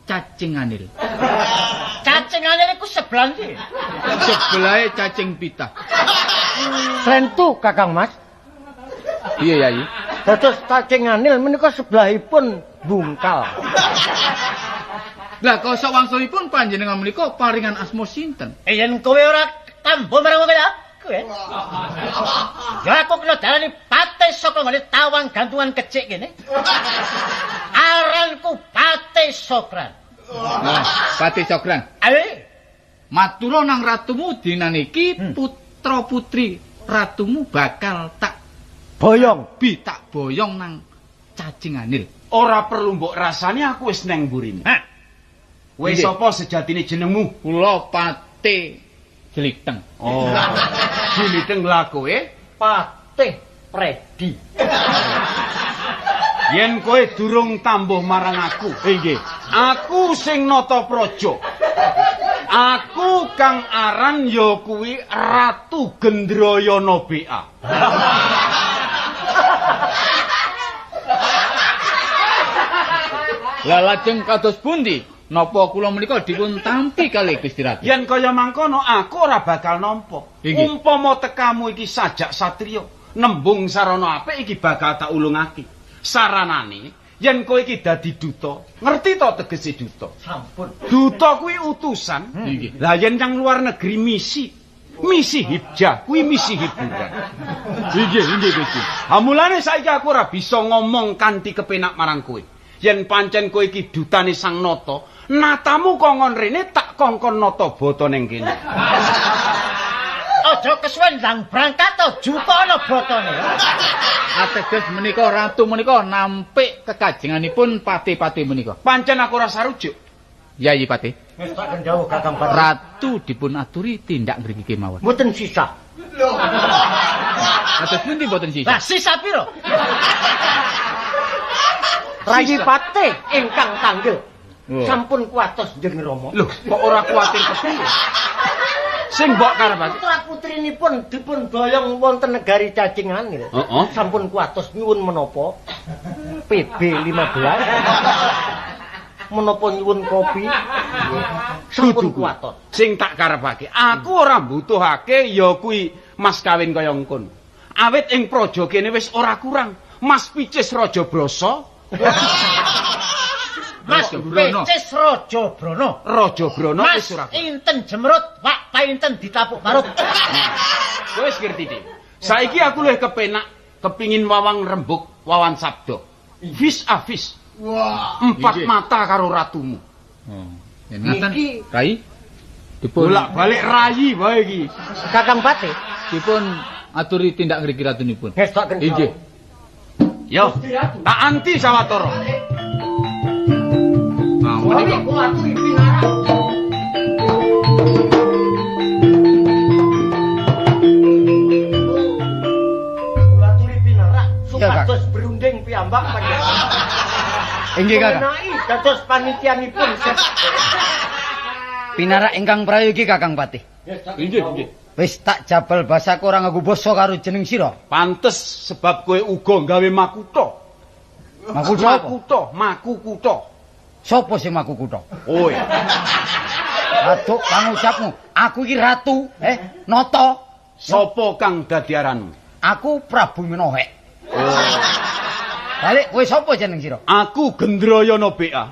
Cacing Anil. Cacing Anil iku sebelah ndi? Sebelahe Cacing Pitah. Rentu Kakang Mas. Iya, Yai. Dados Cacing Anil menika sebelahipun Bungkal. Lah kosok wangsulipun panjenengan menika paringan asma sinten? Yen kowe ora tambo marang kowe aku ya aku kena dalani Pate saka ngene tawang gantungan kecik kene. Aranku Pate Sokran. Nah, Pati Cokran. Ayo. Matura nang ratumu dinan iki putra putri ratumu bakal tak Boyong. tak boyong nang Cacing Anil. Ora perlu mbok rasani aku wis neng mburine. Wis Nggih. sapa sejatine jenengmu? Kula Pati Jeliteng. Oh. Diliteng lha kowe? Pate Predi. Yen kowe durung tambuh marang aku. Nggih. Aku sing nata praja. Aku kang aran ya kuwi Ratu Gendrayana BA. Lah lajeng kados pundi? Napa kula menika dipun tampi kalih Gusti Ratu? Yen kaya mangkono aku ora bakal nampa. Nggih. Umpama tekamu iki sajak satriya, nembung sarana apik iki bakal tak ulungake. Saranane yen kowe iki dadi duta, ngerti to tegese duta? Sampun. Duta kuwi utusan. Nggih. Lah yen nang luar negeri misi, Misi hibjah kuwi misi hiburan. Inggih Gusti. Hamulane saiki aku ora bisa ngomong kanthi kepenak marang kowe. Yen pancen kowe iki dutane Sang Nata, natamu kongkon rene tak kongkon nata bata ning kene. Aja kesuwen ndang berangkat to jukono botone. Ateges menika ratu menika nampik kekajenganipun pati-pati menika. Pancen aku ora sarujuk. Yayi Pati. Wis tak kendhawuh Kakang Pati. Ratu dipun aturi tindak mriki kemawon. Mboten sisa. Atus pundi mboten Lah sisa? sisa piro? Rayi Pati ingkang tanggel. Sampun kuatos Njeng Rama. Loh, kok ora kuwatir kepiye? Sing mbok karepake. Putra putrinipun dipun boyong wonten negari cacingan gitu. Heeh. Sampun kuatos nyuwun menapa? PB 15. Menapa nyuwun kopi? Sampun kuatos. Sing tak karepake, aku ora mbutuhake ya kuwi mas kawin kaya ngkon. Awit ing praja kene wis ora kurang. Mas Picis Raja Brasa, Mas Picis Raja Brana. Raja Brana Mas wis ora kurang. inten jemrut, Pak painten ditapuk marut. Kowe wis ngerti dik. Saiki aku luwih kepenak kepingin wawang rembug wawan sabda. Vis a vis. Empat Inggih. mata karo ratumu. Oh. Yen ngaten, Niki- Rai dipun Bolak-balik rayi wae iki. Kakang Pati. dipun aturi tindak mriki ratunipun. Wis tak kendhawuh. Inggih. Yo, tak anti sawetara. Nah, menika Kulaturi pinarak Ya, Kak. supados berunding piyambak panjenengan. Inggih Kakang. Menai dados panitianipun. Pinarak ingkang prayogi Kakang Pati. Inggih. Wis tak jabal basaku ora nganggo basa karo jeneng sira. Pantes sebab kowe uga gawe makutha. Makutha. Sopo sing maku kutha? Oh ya. Aduk pangucapmu. Aku iki ratu, nata. Sopo kang dadi aranmu? Aku Prabu Minohek. Balik kowe sapa jeneng sira? Aku Gendrayana BA.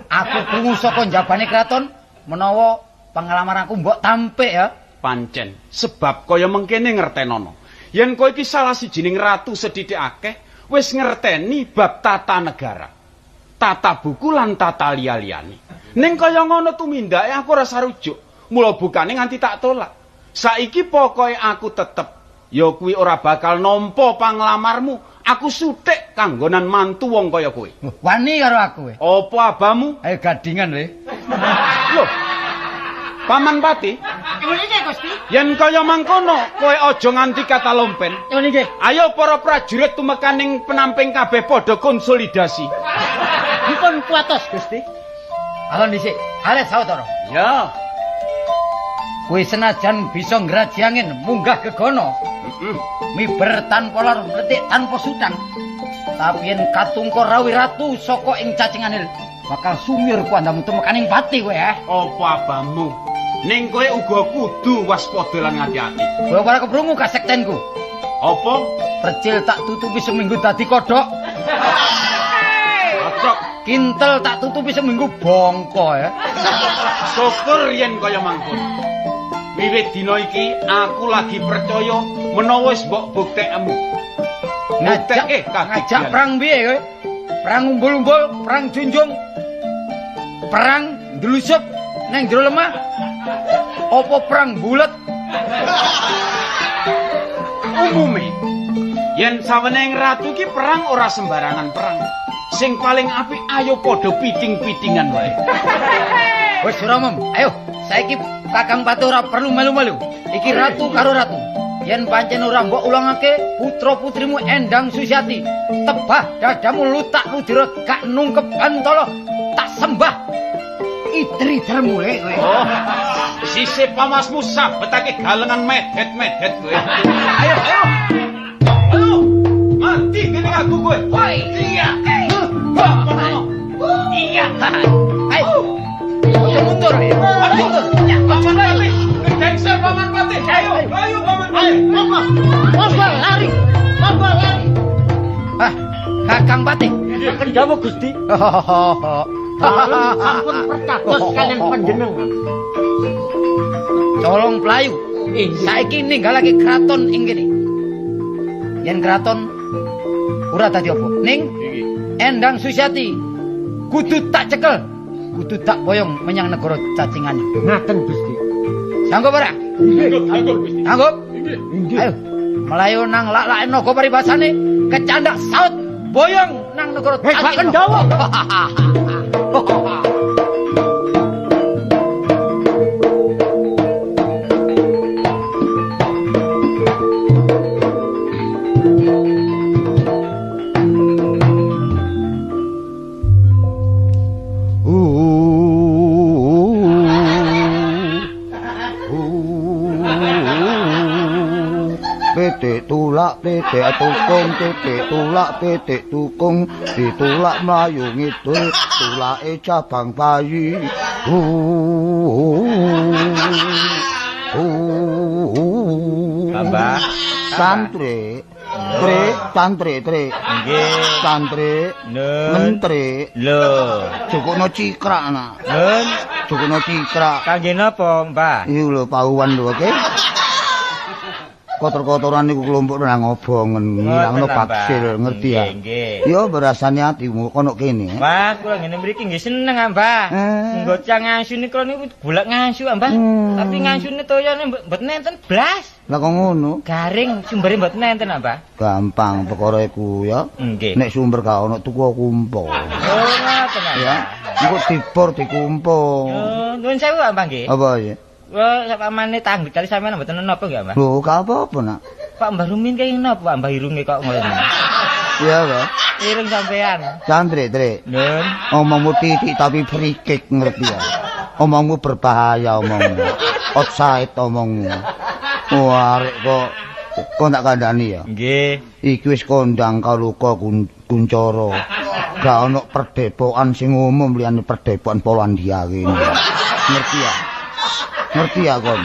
Aku krungu saka njabane kraton menawa penglamaranku mbok tampik ya. Pancen sebab kaya mengkene ngertenono. Yen kowe iki salah sijining ratu sedidik akeh wis ngerteni bab tata negara. Tata buku lan tata liya-liyane. Ning kaya ngono tumindake aku ora sarujuk. Mula bukane nganti tak tolak. Saiki pokoke aku tetep ya kuwi ora bakal nampa panglamarmu. Aku sutik kanggonan mantu wong kaya kowe. Wani karo aku kowe. Apa abamu? Ayo gadingan le. Loh. Paman Pati, Nyuwun inggih Gusti. yen kaya mangkono kowe aja nganti kata lompen. Nyuwun inggih. Ayo para prajurit tumekaning penamping kabeh padha konsolidasi. Dipun kuatos Gusti. Alon dhisik. Alet sawetara. Ya. Kowe senajan bisa ngraji angin munggah gegono. Miber tanpa lar mletik tanpa sutang. Tapi yen katungkor rawi ratu saka ing cacinganil bakal sumir kuandamu tumekaning pati kowe Apa abamu? Ning kowe uga kudu waspada lan ngati-ati. Kowe ora keprungu kasektenku. Apa? Percil tak tutupi seminggu dadi kodhok. Cocok. Kintel tak tutupi seminggu bongko ya. Syukur yen kaya mangkon. Wiwit dina iki aku lagi percaya menawa wis mbok buktekmu. Ngajak perang piye kowe? Perang umbul-umbul, perang junjung. Perang ndlusup nang jero lemah. Apa perang bulet? Umume yen saweneng ratu iki perang ora sembarangan perang. Sing paling apik ayo padha piting-pitingan wae. Wis Ramem, ayo saiki Kakang Pati ora perlu melu-melu. Iki ratu karo ratu. Yen pancen ora mbok ulangake putra-putrimu Endang Susiati, tebah dadamu lutak ludira gak nungkep antala tak sembah. Idri dermule kowe. Oh, sisih pamasmu sabetake galengan medet-medet kowe. Ayo, ayo. Ayo, mati kene aku kowe. Woi, iya. Iya. Ayo. Mundur ya. Mundur. Paman Pati, dengser Paman Pati. Ayo, ayo Paman Pati. Monggo lari. Monggo lari. Ah, Kakang Pati. Kendhawuh Gusti. Sampun perkatos kalian panjenengan. Colong pelayu Saiki ninggalake kraton ing kene. Yen kraton ora dadi apa? Ning Endang Susiati kudu tak cekel, kudu tak boyong menyang negara cacingan. Ngaten Gusti. Sanggup ora? Sanggup Gusti. Sanggup? Nggih. Ayo, melayu nang lak-lake naga paribasane, kecandak saut boyong nang negara Pak cacingan. Kendawa. Pitik tulak pitik tukung pitik tulak pitik tukung ditulak mlayu ngidul tulake cabang bayi Mbah, santri santri nggih. santri Nun. menteri Lho, cukupno cikrak nak nun cukupno cikrak kangge napa, Mbah? iki lho pauwan lho oke kotor-kotoran niku kelompok nang obongen ngilangno Ngoten, baksil Mbah. ngerti ya Nggih, nggih. yo berasane atimu kono kene Mbah, kula ngene mriki nggih seneng, Mbah. Nggo cang ngasu niku niku golek ngasu, Mbah. Tapi ngasune toyane mboten nenten blas. lah kok ngono Garing sumbere mboten nenten, Mbah. gampang perkara iku ya Nggih. nek sumber gak ono tuku kumpul Oh, ngoten, ya Mbah. engko dibor dikumpul Oh, nuwun sewu, Mbah nggih. apa ya Kula sapamane tanggung kali sampeyan mboten napa nggih, Mbah? lho gak apa-apa nak Pak Mbah Rumin kaya napa, Pak Mbah Irunge kok ngono. iya Pak Irung sampean. santri Trik Nun. omongmu titik tapi free kick ngerti ya omongmu berbahaya omongmu outside omongmu wah arek kok tak kandhani ya Nggih. iki wis kondang kaluka kuncara gak ono perdepokan sing umum liyane perdepokan Polandia kene ngerti ya kon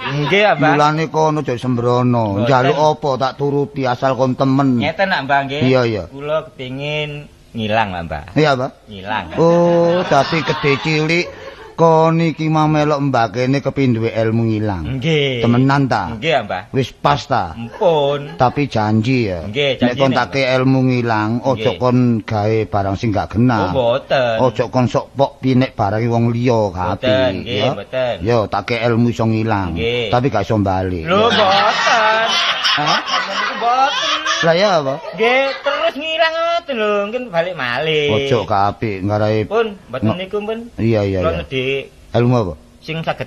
Nggih, Mbah. mulane kono aja sembrono njaluk apa tak turuti asal kon temen Ngeten, Mbah nggih. Iya, iya. Kula kepengin ngilang, Mbah. iya Pak Ngilang. oh dadi gede cilik kon iki mamelok mbak kene kepindhuwe ilmu ngilang Nggih. temenan ta Nggih, Mbah. wis pas ta Ampun. tapi janji ya Nggih, nek kon janjine, take ilmu ngilang ojo Nggih. kon gawe barang sing gak genah Oh, mboten. ojo kon sok pok pinek barang wong liya Mboten, kapi nggih, ya mboten. yo take ilmu iso ngilang Nggih. tapi gak iso bali Lho, mboten. Hah? Niku mboten. lah ya apa Nggih, terus ngilang ngoten lho, mungkin balik malih. ojo kapi ngarahe Pun, mboten niku pun. iya iya Kula iya nedhi ilmu apa sing saged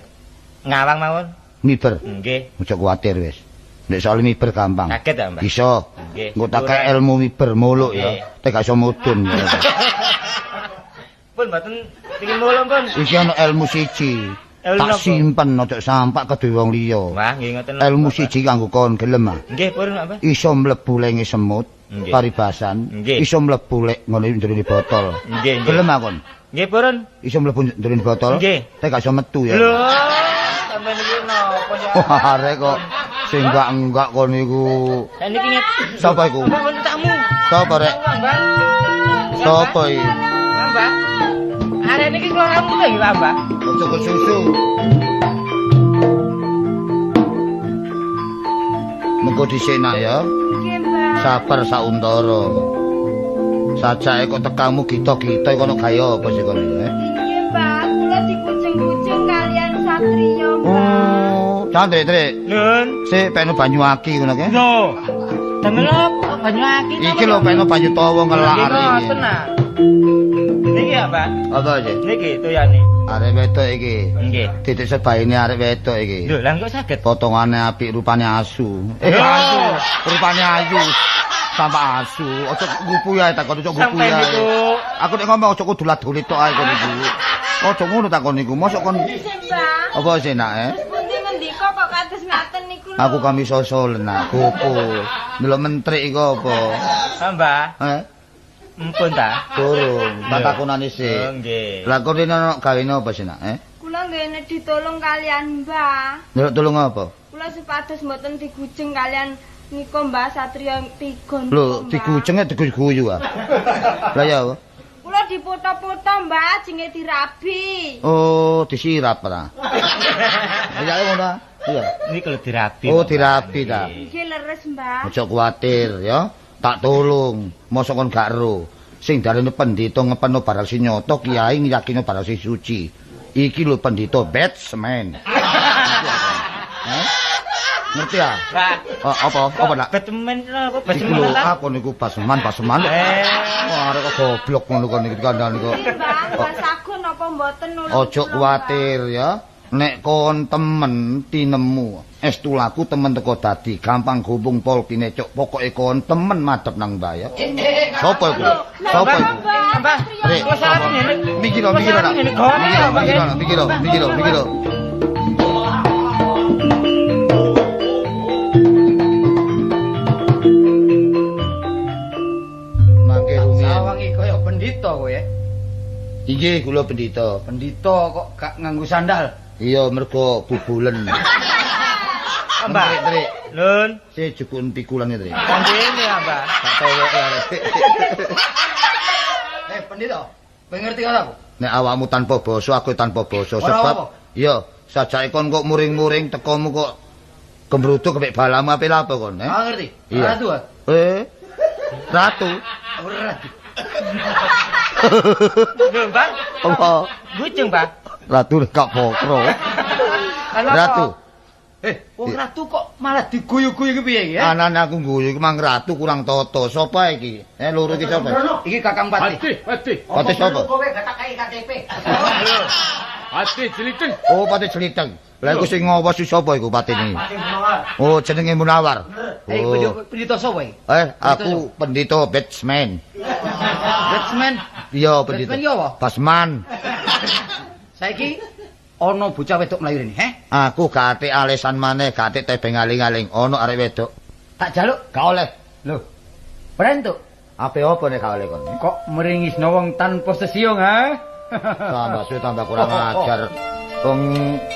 ngawang mawon. miber Nggih. ojo kuwatir wis nek soal miber gampang Saged ta, Mbah? iso Nggih. engko tak kae ilmu miber muluk ya Nggih. tapi gak iso mudun ya. Pun mboten pengin mulung pun. Iki ana ilmu siji. Ilmu Tak napa? simpen aja sampak kedue wong liya. Wah, nggih ngoten. Ilmu siji kanggo kon gelem ah. Nggih, pun, Mbah. Iso mlebu lenge semut, Nggih. paribasan, Nggih. iso mlebu lek ngene ndrene botol. Nggih, nggih. Gelem ah kon. Nggih, pun. Iso mlebu ndrene botol. Nggih. Tapi gak iso metu ya. Lho, sampeyan iki napa ya? Wah, arek kok sing enggak kon niku. Lah niki nget. Sapa iku? Mbah, wonten tamu. Sapa rek? Mbah. Sapa iki? Mbah. Arek niki kula ramu lho, Mbah. Ojo kok susu. Mengko dhisik nak ya. Nggih, Mbah. Sabar sauntara. Sajake kok tekamu gita-gita kono gawe apa sih kono Nggih, Mbah. Kula dikucing-kucing kalian satriya, Mbah. Oh, santri Trik. Nun. Sik peno banyu aki ngono ke? Lho. Damel apa banyu aki? Iki lho peno banyu tawa ngelak Nggih, ari. ngoten nah. Niki apa? Apa sih? Niki toyane. Arek wedok iki. Nggih. Titik sebaine arek wedok iki. Lho, lah kok saged? Potongane apik rupane asu. Asu. Rupane ayu. Sampai asu. Ojo ngupu ya takon ojo ngupu Sampai ya. niku. Aku nek ngomong ojo kudulat-dulit tok ae kon iku. Ojo ngono takon niku. Mosok kon Sik, Mbah. apa sih nak Pundi ngendika kok kados ngaten niku lho. Aku kami sosolen nak gopo. Delok mentrik iku apa? Mbah. Mpun ta? Durung, tak takonane Oh, sik. nggih. Lah kok rene ono gawene apa sih nak? Kula nggih ditolong kalian Mbah. Delok tulung apa? Kula supados mboten digujeng kalian niku Mbah Satria Tigon. Lho, digujenge diguyu ah. Lah ya apa? Kula dipoto-poto Mbah, jenenge dirabi. Oh, disirap ta. Ya ngono ta. Iya. Niki lho dirabi. Oh, dirabi ta. Iki leres, Mbah. Aja kuwatir ya. Tak tulung. Mosok kon gak ero. Sing darane pendhita ngepeno barang sing nyata, kiai ngiyakino barang sing suci. Iki lho pendhita batsman. Ngerti ya? Apa nak? Batman apa Iku lho aku niku paseman. Wah, arek kok goblok ngono kon iki kandhane kok. Mbah, sagun apa mboten nulung? Ojo kuwatir ya. Nek kon temen tinemu, estulaku temen teko dadi, gampang gubung polkine cuk. Pokoke kon temen madhep nang mbah ya. Sopo iku? Sopo iku? Mbah, Rek, mikir nak. Mikir. Mangke rumiyin. Sawang iki kaya pendhita kowe. Inggih kula pendhita. Pendhita kok gak nganggo sandal. Iya mergo bubulen. Mbah. Trik. Nun, Si jukun pikulan iki, Trik. kandene ya, Mbah. Tak tewek ya. Pendhita, kowe ngerti karo aku? Nek awakmu tanpa basa, aku tanpa basa Ora sebab apa? iya, sajake kon kok muring-muring tekomu kok gembruduk kepek balamu ape lapo kon, Ah ngerti. Iya. Ratu. Ratu. Ora. Lho, Mbah. Apa? Bujeng, Mbah. Ratu gak pokro. Ratu. Wong ratu kok malah diguyu-guyu ki piye iki ya? Anane aku guyu iki mang ratu kurang toto. Sopo iki? Loro iki sapa? Iki Kakang Pati. Pati. Pati sapa? Kowe gak tak kai KTP. Pati Jeliteng. Oh, Pati Celiteng. Lah iku sing ngowo si sapa iku patine? Oh, jenenge Munawar. Oh. Pendhita sapa iki? Aku pendhita batsman. Batsman. Iya, pendhita. Batsman ki apa? Basman. Saiki ana bocah wedok mlayu rene, he? Aku gak ate alesan maneh, gak ate tebeng aling-aling. Ana arek wedok. Tak jaluk. Gak oleh. Lho. Brentuk. Ape apa nek gak oleh kon? Kok meringisno wong tanpa sesiung, ha? Tambah suwe tambah kurang ajar. Wong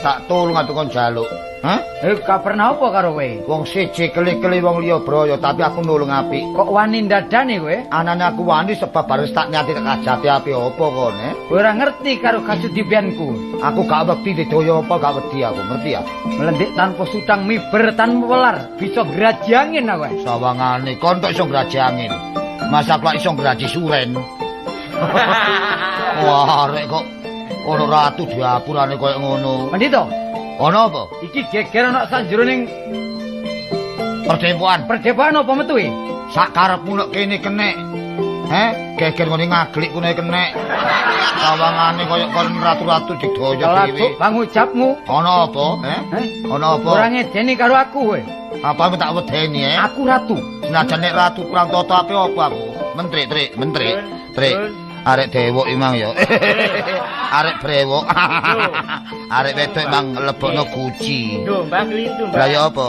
tak tulung atuh kon jaluk. Hah? Gak pernah apa karo kowe? Wong siji keli-keli wong liya braya, tapi aku nulung apik. Kok wani ndadane kowe? Anane aku wani sebab baris tak niati tak ajati api apa kon, Kowe ora ngerti karo kasudipianku. Aku gak wedi didaya apa gak wedi aku, ngerti ya? Melendik tanpa sutang, miber tanpa welar, bisa grajangin aku. Sawangane kon tok iso ngrajangin. Masa kok iso ngraji suren. Wah, arek kok ana ratu diapurane koyo ngono. Pendhita, Ana apa? iki geger ana sanjeroning Perdepoan. perdepoan apa metu iki? Sak karepmu nek kene kenek. Geger ngene ngaglik kene kenek. Sawangane koyo kon ratu-ratu digdaya Kelasuk dhewe. bang ucapmu. Ana apa? Ana apa? Ora ngedeni karo aku kowe. Apa tak wedeni, Aku ratu. Senajan nek ratu kurang toto ape apa aku? Menteri, Trik. Arek dewok imang ya. Arek brewok. Arek wedok emang lebokno guci. Lho, Mbah klintu, Mbah. Lah ya apa?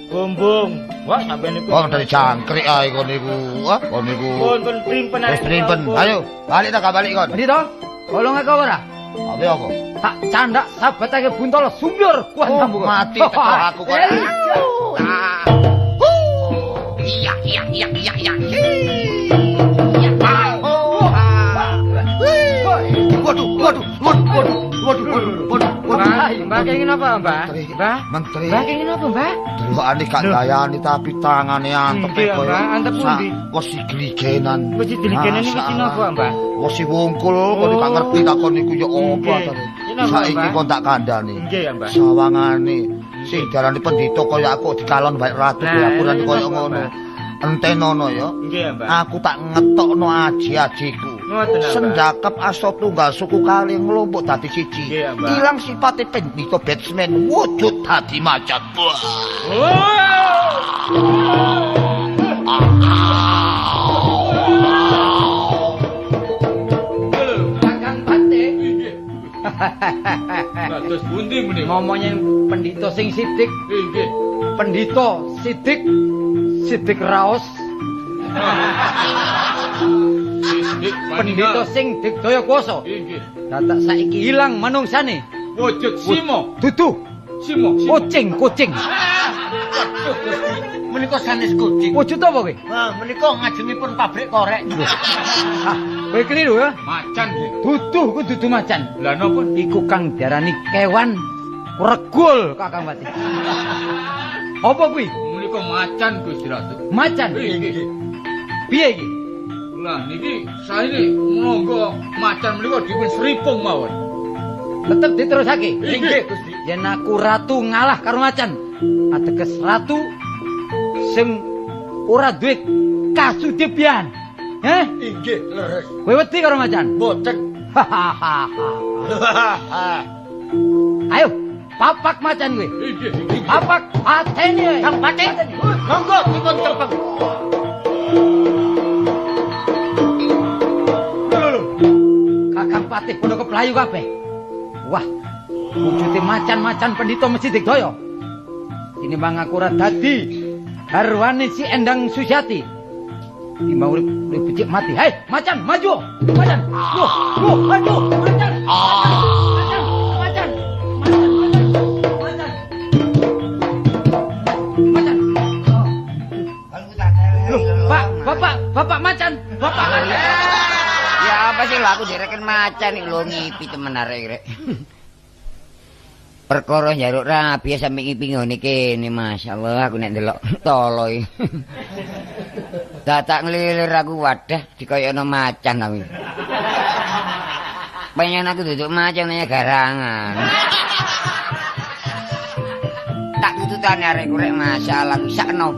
Bumbung. Wah, sampeyan niku. Oh, dari jangkrik ae kon niku. Wah, kon niku. Pun primpen Wis primpen. Ayo, balik ta balik kon. Pendhita, tolong aku ora. Ape apa? Tak candak sabatake buntol sumbur kuat Oh, sambung. mati teko aku kok. Iya. Waduh. Mbak kenging apa, Mbak? Mbak? Menteri. Mbak kenging apa, Mbak? Delokane gak gayani tapi tangane antep Nggih, koyo. Mbak. Antep pundi? Wesi gligenan. Wis diligene niku napa, Mbah? Wesi wungkul kok gak ngerti takon niku ya apa Nggih. to. Napa, Saiki Mbak? kon tak kandhani. Nggih ya, Mbah. Sawangane sing darani pendhita kaya aku dikalon bae ratu Nah, diapuran iya, kaya Mbak. ngono. Entenono ya. Nggih ya, Mbah. Aku tak ngetokno aji-ajiku. Ngoten, Mbah. Senjakep aso tunggal suku kali nglumpuk dadi siji. Nggih, Mbah. Ilang sipate pendhita batsman wujud dadi macan. Kakang Pati. Terus pundi muni? Ngomongin pendhita sing sidik, Nggih. pendhita sidik raos, Sidik pendhita sing digdaya kuwasa. Nggih. Dadak saiki ilang manungsane. Wujud Simo. Dudu Simo. kucing. Menika sanes kucing. Wujud apa kowe? Wah, menika ngajengipun pabrik korek. Ah, kowe keliru ya. Macan nggih. Dudu macan. Lah napa? Iku kang diarani kewan Regul Kakang Pati. Apa kuwi? Menika macan Gusti Ratu. Macan. Nggih. Piye iki? Lah niki saene monggo macan menika dipun seripung mawon. Tetep diterusake. Nggih Gusti. Yen aku ratu ngalah karo macan, ateges ratu sing ora duwe kasudipan. Heh? Inggih, leres. Kowe wedi karo macan? Boten. Ayo, papak macan kowe. Nggih. Papak pateni. Kang Pati, monggo dipun terbang. Kakang Patih padha keplayu kabeh. Wah, wujude macan-macan pendhita mesti digdaya. Tinimbang aku ora dadi garwane si Endang Susiati. Timbang urip becik mati. Hei, macan maju. Macan. Loh, maju. Macan. Macan. Macan. Macan. Macan. Pak, bapak macan. Bapak macan. Ya apa sih lho aku direken macan iki lho ngipi temen arek-arek. Perkara njaluk rabi sampe ngipi ngene kene masyaallah aku nek ndelok tolo iki. Dadak ngelilir aku wadah dikoyono macan aku. Pengen aku duduk macan nanya garangan. Tak tututane arek rek masyaallah sakno.